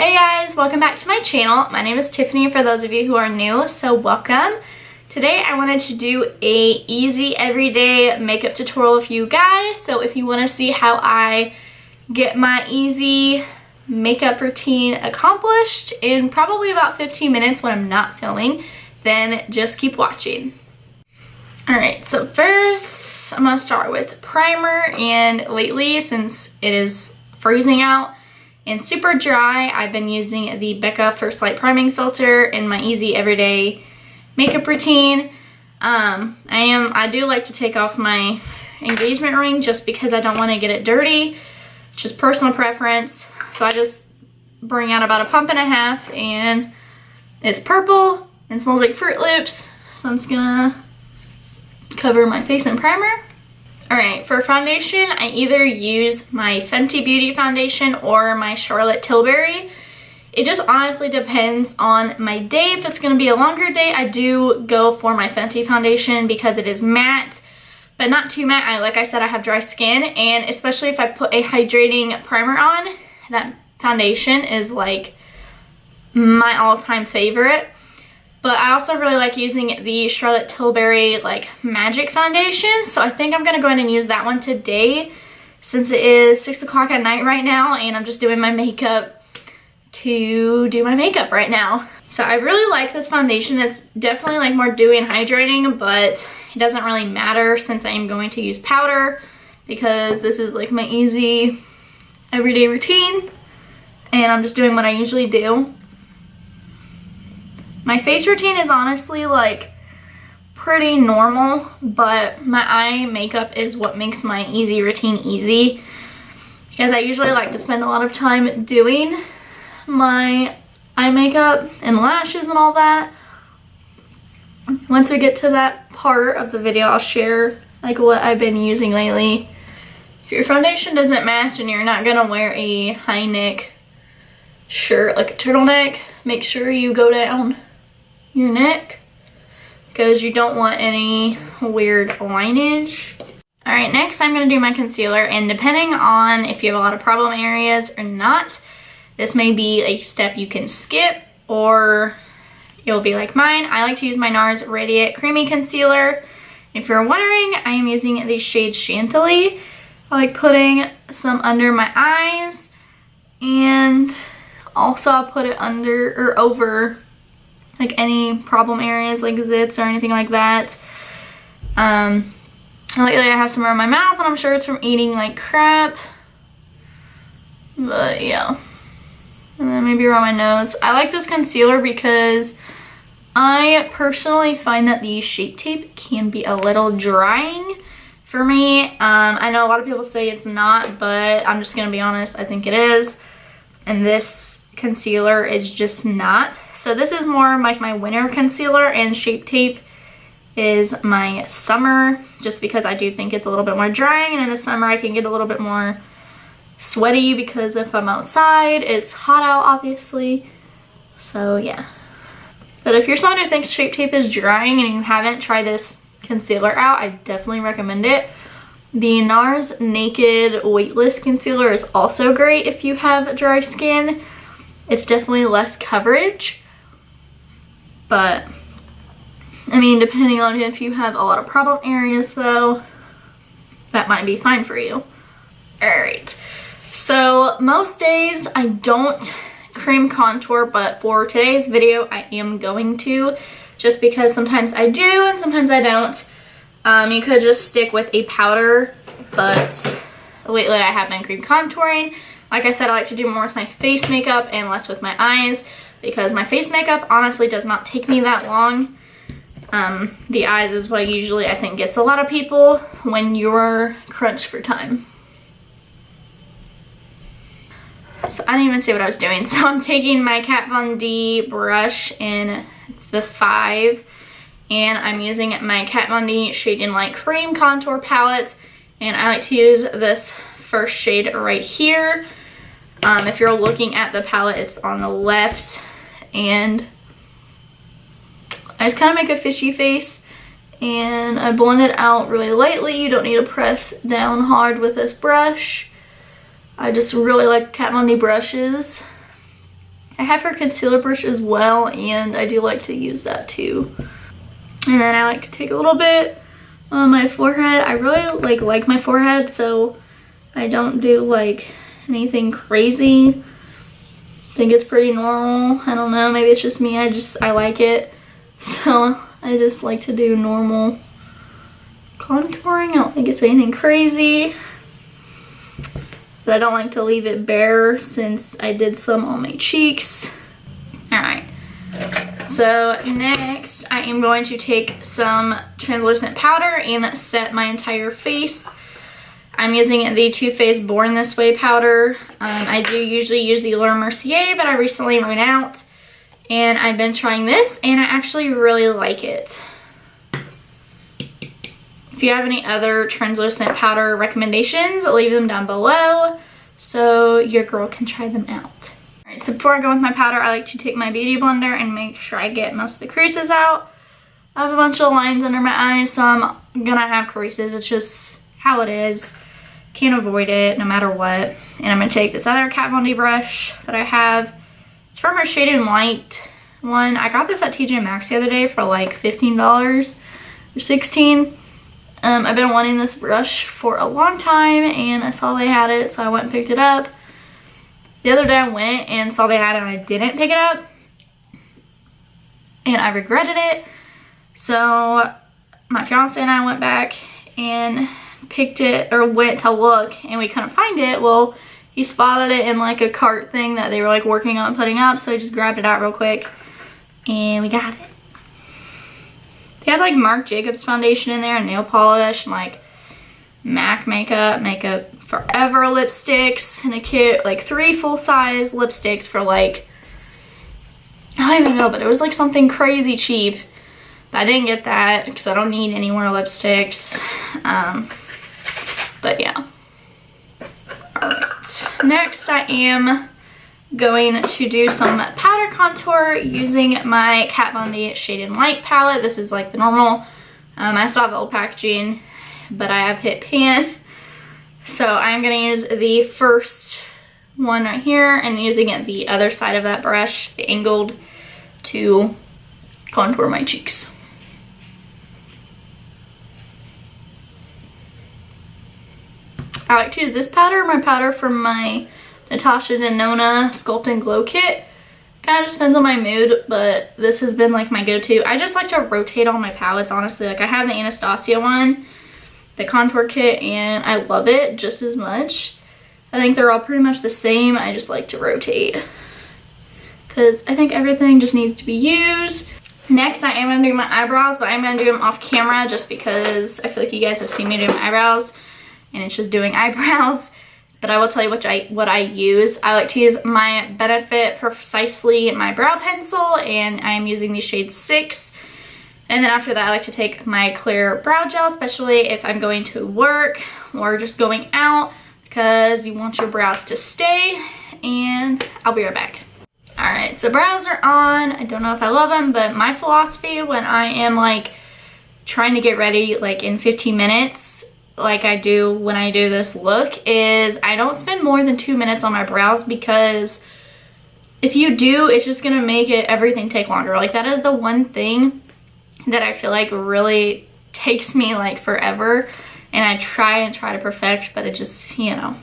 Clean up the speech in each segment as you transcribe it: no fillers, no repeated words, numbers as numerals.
Hey guys, welcome back to my channel. My name is Tiffany for those of you who are new, so welcome. Today I wanted to do a easy everyday makeup tutorial for you guys. So if you want to see how I get my easy makeup routine accomplished in probably about 15 minutes when I'm not filming, then just keep watching. Alright, so first I'm going to start with primer, and lately since it is freezing out and super dry, I've been using the Becca First Light Priming Filter in my easy everyday makeup routine. I do like to take off my engagement ring just because I don't want to get it dirty, just personal preference. So I just bring out about a pump and a half, and it's purple and smells like Fruit Loops. So I'm just gonna cover my face in primer. Alright, for foundation, I either use my Fenty Beauty foundation or my Charlotte Tilbury. It just honestly depends on my day. If it's going to be a longer day, I do go for my Fenty foundation because it is matte, but not too matte. Like I said, I have dry skin, and especially if I put a hydrating primer on, that foundation is like my all-time favorite. But I also really like using the Charlotte Tilbury like Magic Foundation. So I think I'm going to go ahead and use that one today since it is 6 o'clock at night right now and I'm just doing my makeup to do my makeup right now. So I really like this foundation. It's definitely like more dewy and hydrating, but it doesn't really matter since I am going to use powder because this is like my easy everyday routine and I'm just doing what I usually do. My face routine is honestly like pretty normal, but my eye makeup is what makes my easy routine easy because I usually like to spend a lot of time doing my eye makeup and lashes and all that. Once we get to that part of the video, I'll share like what I've been using lately. If your foundation doesn't match and you're not gonna wear a high neck shirt like a turtleneck, make sure you go down your neck because you don't want any weird lineage. Alright, next I'm going to do my concealer, and depending on if you have a lot of problem areas or not, this may be a step you can skip or you'll be like mine. I like to use my NARS Radiant Creamy Concealer. If you're wondering, I am using the shade Chantilly. I like putting some under my eyes, and also I'll put it under or over like any problem areas like zits or anything like that. Lately I have some around my mouth, and I'm sure it's from eating like crap. But yeah. And then maybe around my nose. I like this concealer because I personally find that the Shape Tape can be a little drying for me. I know a lot of people say it's not, but I'm just gonna be honest, I think it is. And this concealer is just not. So this is more like my winter concealer, and Shape Tape is my summer, just because I do think it's a little bit more drying, and in the summer I can get a little bit more sweaty because if I'm outside, it's hot out obviously. So yeah. But if you're someone who thinks Shape Tape is drying and you haven't tried this concealer out, I definitely recommend it. The NARS Naked Weightless Concealer is also great if you have dry skin. It's definitely less coverage, but I mean, depending on if you have a lot of problem areas though, that might be fine for you. Alright, so most days I don't cream contour, but for today's video I am going to, just because sometimes I do and sometimes I don't. You could just stick with a powder, but lately I have been cream contouring. Like I said, I like to do more with my face makeup and less with my eyes because my face makeup honestly does not take me that long. The eyes is what usually I think gets a lot of people when you're crunched for time. So I didn't even say what I was doing. So I'm taking my Kat Von D brush in the 5, and I'm using my Kat Von D Shade in Light Cream Contour Palette, and I like to use this first shade right here. If you're looking at the palette, it's on the left, and I just kind of make a fishy face and I blend it out really lightly. You don't need to press down hard with this brush. I just really like Kat Von D brushes. I have her concealer brush as well, and I do like to use that too. And then I like to take a little bit on my forehead. I really like my forehead, so I don't do like anything crazy. I think it's pretty normal. I don't know, maybe it's just me. I like it. So I just like to do normal contouring. I don't think it's anything crazy. But I don't like to leave it bare since I did some on my cheeks. Alright. So next I am going to take some translucent powder and set my entire face. I'm using the Too Faced Born This Way powder. I do usually use the Laura Mercier, but I recently ran out. And I've been trying this, and I actually really like it. If you have any other translucent powder recommendations, leave them down below so your girl can try them out. Alright, so before I go with my powder, I like to take my beauty blender and make sure I get most of the creases out. I have a bunch of lines under my eyes, so I'm gonna have creases. It's just how it is. Can't avoid it no matter what. And I'm gonna take this other Kat Von D brush that I have. It's from her Shade and Light one. I got this at TJ Maxx the other day for like $15 or $16. I've been wanting this brush for a long time, and I saw they had it, so I went and picked it up. The other day I went and saw they had it and I didn't pick it up, and I regretted it. So my fiance and I went back and picked it, or went to look, and we couldn't find it. Well, he spotted it in like a cart thing that they were like working on putting up, so I just grabbed it out real quick and we got it. They had like Marc Jacobs foundation in there and nail polish and like MAC makeup, Makeup Forever lipsticks, and a kit, like 3 full-size lipsticks for like, I don't even know, but it was like something crazy cheap. But I didn't get that because I don't need any more lipsticks. But yeah. Alright, next I am going to do some powder contour using my Kat Von D Shade and Light palette. This is like the normal. I still have the old packaging, but I have hit pan. So I'm going to use the first one right here and using it the other side of that brush, the angled, to contour my cheeks. I like to use this powder, my powder from my Natasha Denona Sculpt and Glow Kit. Kind of just depends on my mood, but this has been like my go-to. I just like to rotate all my palettes, honestly. Like I have the Anastasia one, the contour kit, and I love it just as much. I think they're all pretty much the same. I just like to rotate because I think everything just needs to be used. Next, I am going to do my eyebrows, but I'm going to do them off camera just because I feel like you guys have seen me do my eyebrows and it's just doing eyebrows. But I will tell you what I use. I like to use my Benefit Precisely My Brow Pencil, and I am using the shade 6. And then after that, I like to take my clear brow gel, especially if I'm going to work or just going out, because you want your brows to stay. And I'll be right back. Alright, so brows are on. I don't know if I love them, but my philosophy when I am like trying to get ready like in 15 minutes, like I do when I do this look, is I don't spend more than 2 minutes on my brows, because if you do, it's just gonna make everything take longer. Like that is the one thing that I feel like really takes me like forever, and I try to perfect, but it just, you know.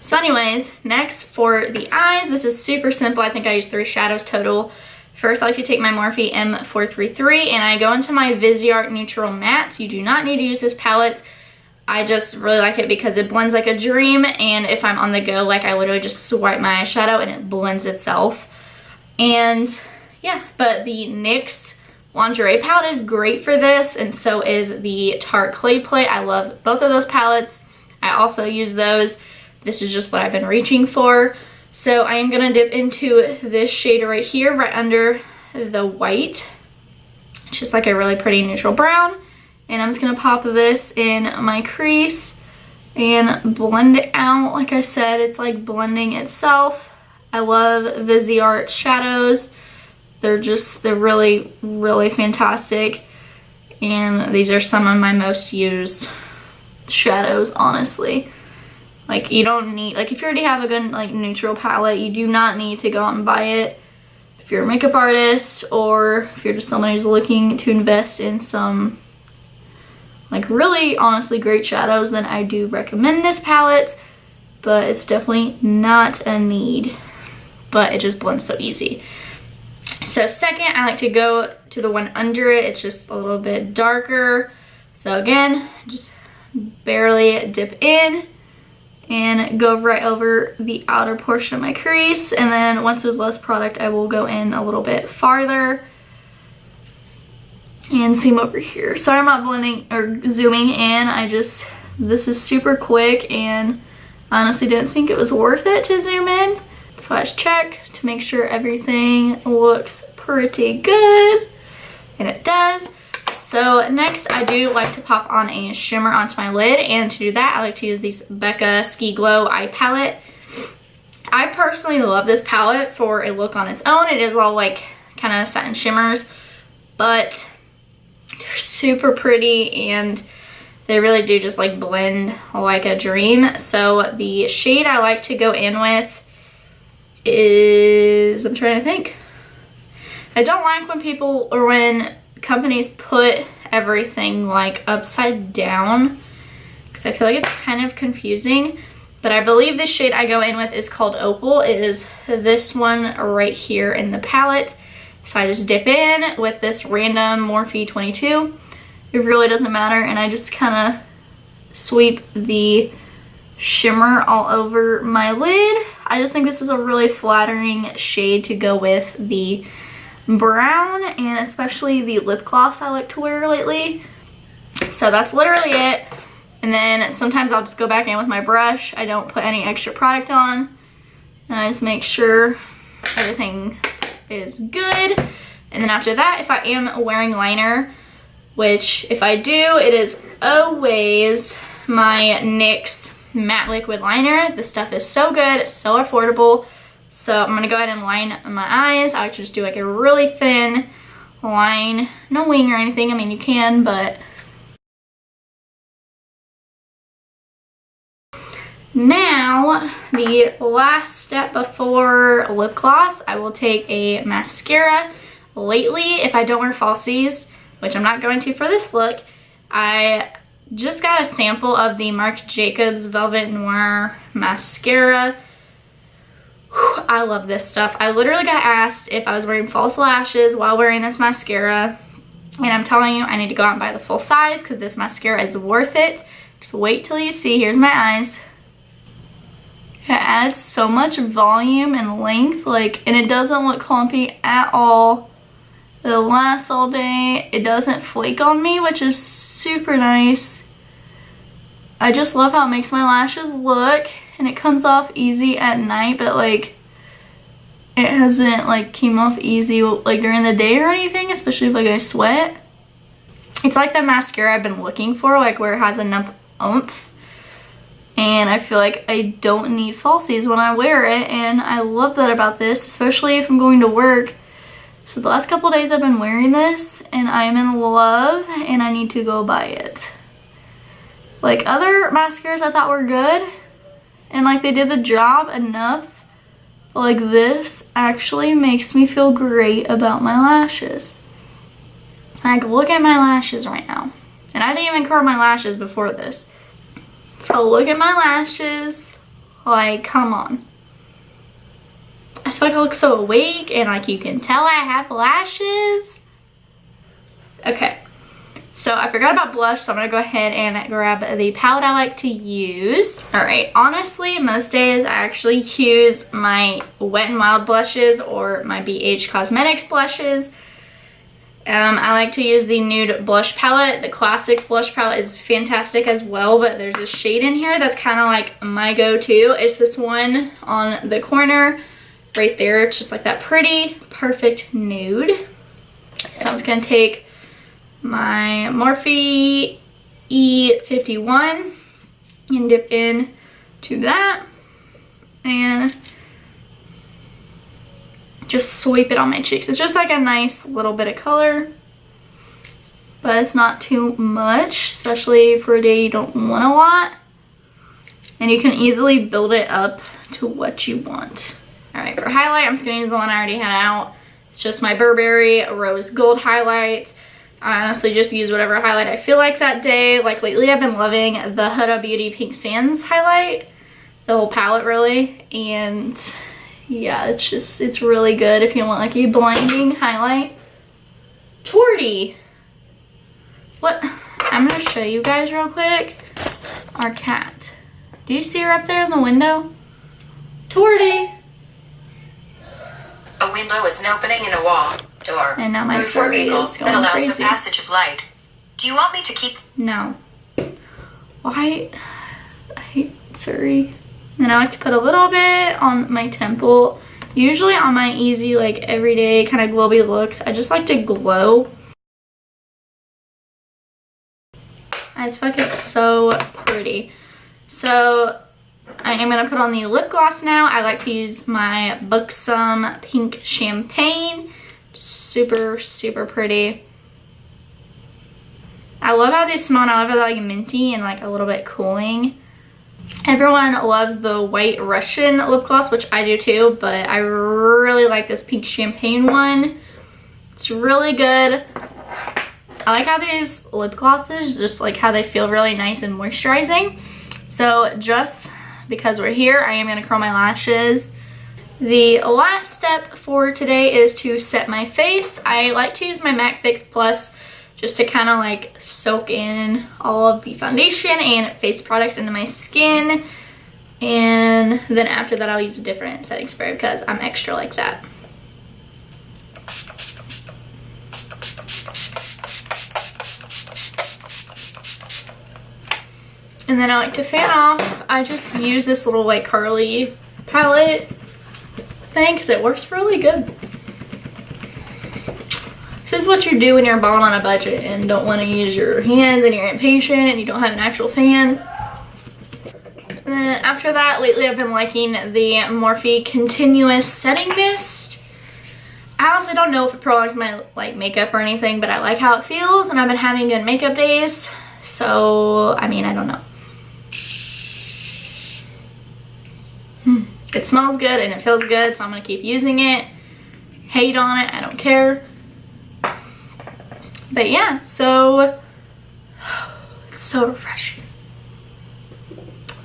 So anyways, next for the eyes, this is super simple. I think I use 3 shadows total. First, I like to take my Morphe M433 and I go into my Viseart Neutral Mattes. You do not need to use this palette. I just really like it because it blends like a dream, and if I'm on the go, like I literally just swipe my eyeshadow and it blends itself. And yeah, but the NYX Lingerie palette is great for this, and so is the Tarte Clay Play. I love both of those palettes. I also use those. This is just what I've been reaching for. So I am gonna dip into this shade right here, right under the white. It's just like a really pretty neutral brown. And I'm just gonna pop this in my crease and blend it out. Like I said, it's like blending itself. I love Viseart shadows. They're really, really fantastic. And these are some of my most used shadows, honestly. Like you don't need, like if you already have a good like neutral palette, you do not need to go out and buy it. if you're a makeup artist or if you're just someone who's looking to invest in some like really honestly great shadows, then I do recommend this palette, but it's definitely not a need, but it just blends so easy. So second, I like to go to the one under it. It's just a little bit darker. So again, just barely dip in and go right over the outer portion of my crease. And then once there's less product, I will go in a little bit farther. And same over here. Sorry I'm not blending or zooming in. This is super quick and I honestly didn't think it was worth it to zoom in. So I just check to make sure everything looks pretty good. And it does. So next I do like to pop on a shimmer onto my lid, and to do that I like to use this Becca Ski Glow eye palette. I personally love this palette for a look on its own. It is all like kind of satin shimmers, but they're super pretty and they really do just like blend like a dream. So the shade I like to go in with is, I'm trying to think. I don't like when people or when companies put everything like upside down because I feel like it's kind of confusing, but I believe the shade I go in with is called Opal. It is this one right here in the palette. So I just dip in with this random Morphe 22. It really doesn't matter, and I just kind of sweep the shimmer all over my lid. I just think this is a really flattering shade to go with the brown and especially the lip gloss I like to wear lately. So that's literally it. And then sometimes I'll just go back in with my brush. I don't put any extra product on, and I just make sure everything is good. And then after that, if I am wearing liner, which if I do, it is always my NYX matte liquid liner. This stuff is so good, so affordable. So I'm gonna go ahead and line my eyes. I like to just do like a really thin line, no wing or anything. I mean, you can, but now the last step before lip gloss, I will take a mascara. Lately, if I don't wear falsies, which I'm not going to for this look, I just got a sample of the Marc Jacobs Velvet Noir mascara. I love this stuff. I literally got asked if I was wearing false lashes while wearing this mascara, and I'm telling you, I need to go out and buy the full size because this mascara is worth it. Just wait till you see. Here's my eyes. It adds so much volume and length, and it doesn't look clumpy at all. It'll last all day. It doesn't flake on me, which is super nice. I just love how it makes my lashes look, and it comes off easy at night, but it hasn't came off easy during the day or anything, especially if I sweat. It's like the mascara I've been looking for, where it has enough oomph. And I feel like I don't need falsies when I wear it, and I love that about this, especially if I'm going to work. So the last couple days I've been wearing this, and I am in love, and I need to go buy it. Other mascaras I thought were good, and they did the job enough, but this actually makes me feel great about my lashes. Look at my lashes right now. And I didn't even curl my lashes before this. So look at my lashes, come on. I just feel like I look so awake, and you can tell I have lashes. Okay, so I forgot about blush, so I'm gonna go ahead and grab the palette I like to use. All right, honestly, most days I actually use my Wet n Wild blushes or my BH Cosmetics blushes. I like to use the nude blush palette. The classic blush palette is fantastic as well, but there's a shade in here that's kind of my go-to. It's this one on the corner right there. It's just that pretty, perfect nude. So I'm just gonna take my Morphe E51 and dip in to that and just sweep it on my cheeks. It's just a nice little bit of color, but it's not too much, especially for a day you don't want a lot. And you can easily build it up to what you want. All right, for highlight, I'm just gonna use the one I already had out. It's just my Burberry Rose Gold highlight. I honestly just use whatever highlight I feel like that day. Like lately I've been loving the Huda Beauty Pink Sands highlight, the whole palette really, and yeah, it's really good if you want like a blinding highlight. Torty! What? I'm gonna show you guys real quick our cat. Do you see her up there in the window? Torty! A window is an opening in a wall. Door. And now my story is going that allows crazy. the passage of light. Do you want me to keep? No. Why? I hate Surrey. And I like to put a little bit on my temple. Usually on my easy, like everyday kind of glowy looks, I just like to glow. I just feel like it's so pretty. So I am going to put on the lip gloss now. I like to use my Buxom Pink Champagne. Super, super pretty. I love how they smell, and I love how they're like minty and like a little bit cooling. Everyone loves the White Russian lip gloss, which I do too, but I really like this Pink Champagne one. It's really good. I like how these lip glosses, just like how they feel really nice and moisturizing. So just because we're here, I am going to curl my lashes. The last step for today is to set my face. I like to use my MAC Fix Plus just to kind of like soak in all of the foundation and face products into my skin. And then after that I'll use a different setting spray because I'm extra like that. And then I like to fan off. I just use this little like curly palette thing because it works really good. This is what you do when you're balling on a budget and don't want to use your hands and you're impatient and you don't have an actual fan. And then after that, lately I've been liking the Morphe Continuous Setting Mist. I honestly don't know if it prolongs my like makeup or anything, but I like how it feels and I've been having good makeup days. So, I mean, I don't know. It smells good and it feels good, so I'm going to keep using it. Hate on it, I don't care. But yeah, so it's so refreshing.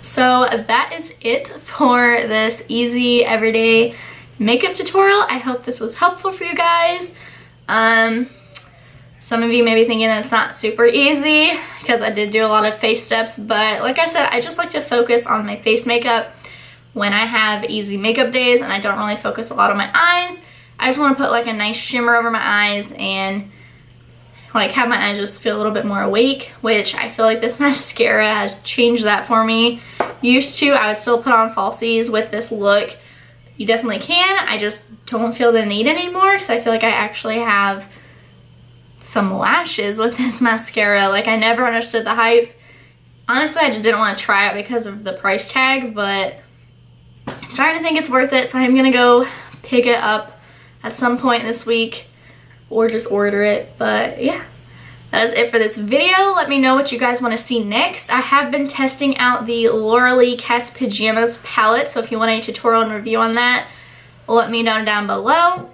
So that is it for this easy everyday makeup tutorial. I hope this was helpful for you guys. Some of you may be thinking that it's not super easy because I did do a lot of face steps, but like I said, I just like to focus on my face makeup when I have easy makeup days and I don't really focus a lot on my eyes. I just want to put like a nice shimmer over my eyes and like have my eyes just feel a little bit more awake, which I feel like this mascara has changed that for me. Used to, I would still put on falsies with this look. You definitely can. I just don't feel the need anymore because I feel like I actually have some lashes with this mascara. Like I never understood the hype. Honestly, I just didn't want to try it because of the price tag, but I'm starting to think it's worth it, so I'm gonna go pick it up at some point this week or just order it. But yeah, that is it for this video. Let me know what you guys want to see next. I have been testing out the Laura Lee Cat's Pajamas palette, so if you want a tutorial and review on that, let me know down below.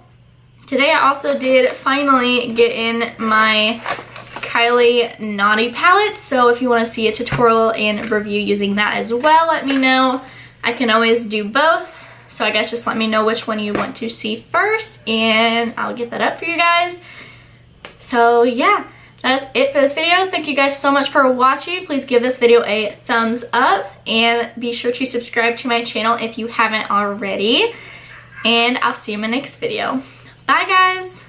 Today I also did finally get in my Kylie Naughty palette, so if you want to see a tutorial and review using that as well, let me know. I can always do both, so I guess just let me know which one you want to see first and I'll get that up for you guys. So yeah, that is it for this video. Thank you guys so much for watching. Please give this video a thumbs up and be sure to subscribe to my channel if you haven't already. And I'll see you in my next video. Bye guys!